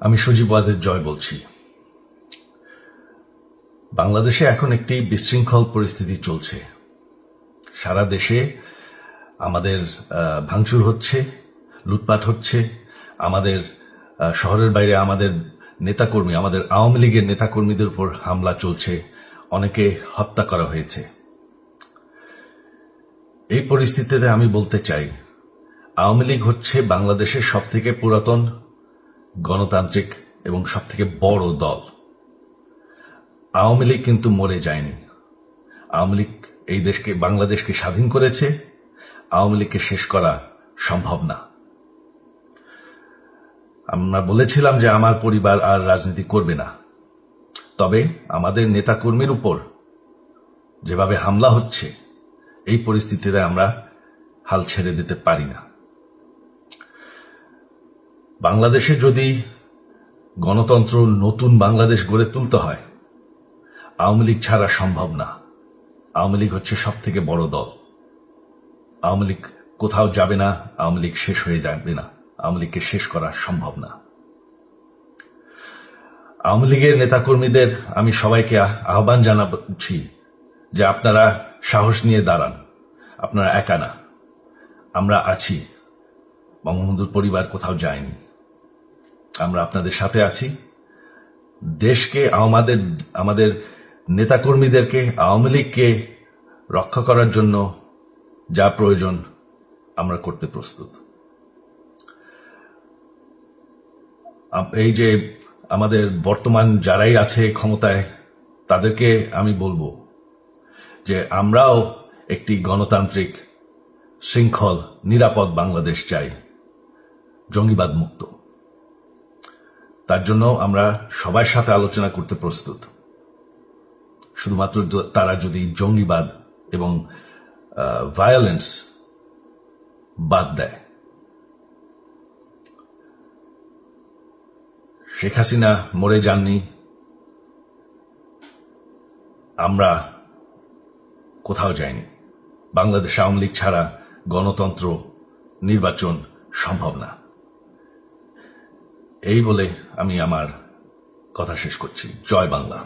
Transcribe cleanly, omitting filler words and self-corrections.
আমি সজীব ওয়াজেদ জয় বলছি। বাংলাদেশে এখন একটি বিশৃঙ্খল পরিস্থিতি চলছে। সারা দেশে আমাদের ভাঙচুর হচ্ছে, লুটপাট হচ্ছে, আমাদের শহরের বাইরে আমাদের নেতাকর্মী, আমাদের আওয়ামী লীগের নেতাকর্মীদের উপর হামলা চলছে, অনেকে হত্যা করা হয়েছে। এই পরিস্থিতিতে আমি বলতে চাই, আওয়ামী লীগ হচ্ছে বাংলাদেশের সবথেকে পুরাতন গণতান্ত্রিক এবং সবথেকে বড় দল। আওয়ামী লীগ কিন্তু মরে যায়নি। আওয়ামী লীগ এই দেশকে, বাংলাদেশকে স্বাধীন করেছে। আওয়ামী লীগকে শেষ করা সম্ভব না। আমরা বলেছিলাম যে আমার পরিবার আর রাজনীতি করবে না, তবে আমাদের নেতাকর্মীর উপর যেভাবে হামলা হচ্ছে, এই পরিস্থিতিতে আমরা হাল ছেড়ে দিতে পারি না। বাংলাদেশে যদি গণতন্ত্র, নতুন বাংলাদেশ গড়ে তুলতে হয়, আওয়ামী লীগ ছাড়া সম্ভব না। আওয়ামী লীগ হচ্ছে সবথেকে বড় দল। আওয়ামী লীগ কোথাও যাবে না, আওয়ামী লীগ শেষ হয়ে যাবে না। আওয়ামী লীগকে শেষ করা সম্ভব না। আওয়ামী লীগের নেতাকর্মীদের আমি সবাইকে আহ্বান জানাচ্ছি যে আপনারা সাহস নিয়ে দাঁড়ান। আপনারা একা না, আমরা আছি। বঙ্গবন্ধুর পরিবার কোথাও যায়নি, আমরা আপনাদের সাথে আছি। দেশকে, আমাদের নেতাকর্মীদেরকে, আওয়ামী লীগকে রক্ষা করার জন্য যা প্রয়োজন আমরা করতে প্রস্তুত। এই যে আমাদের বর্তমান যারাই আছে ক্ষমতায়, তাদেরকে আমি বলবো যে আমরাও একটি গণতান্ত্রিক, শৃঙ্খল, নিরাপদ বাংলাদেশ চাই, জঙ্গিবাদ মুক্ত। তার জন্য আমরা সবার সাথে আলোচনা করতে প্রস্তুত। শুধুমাত্র তারা যদি জঙ্গিবাদ এবং ভায়োলেন্স বাদ দেয়। শেখ হাসিনা মরে যাননি, আমরা কোথাও যাইনি। বাংলাদেশ আওয়ামী লীগ ছাড়া গণতন্ত্র, নির্বাচন সম্ভব না। এই বলে আমি আমার কথা শেষ করছি। জয় বাংলা।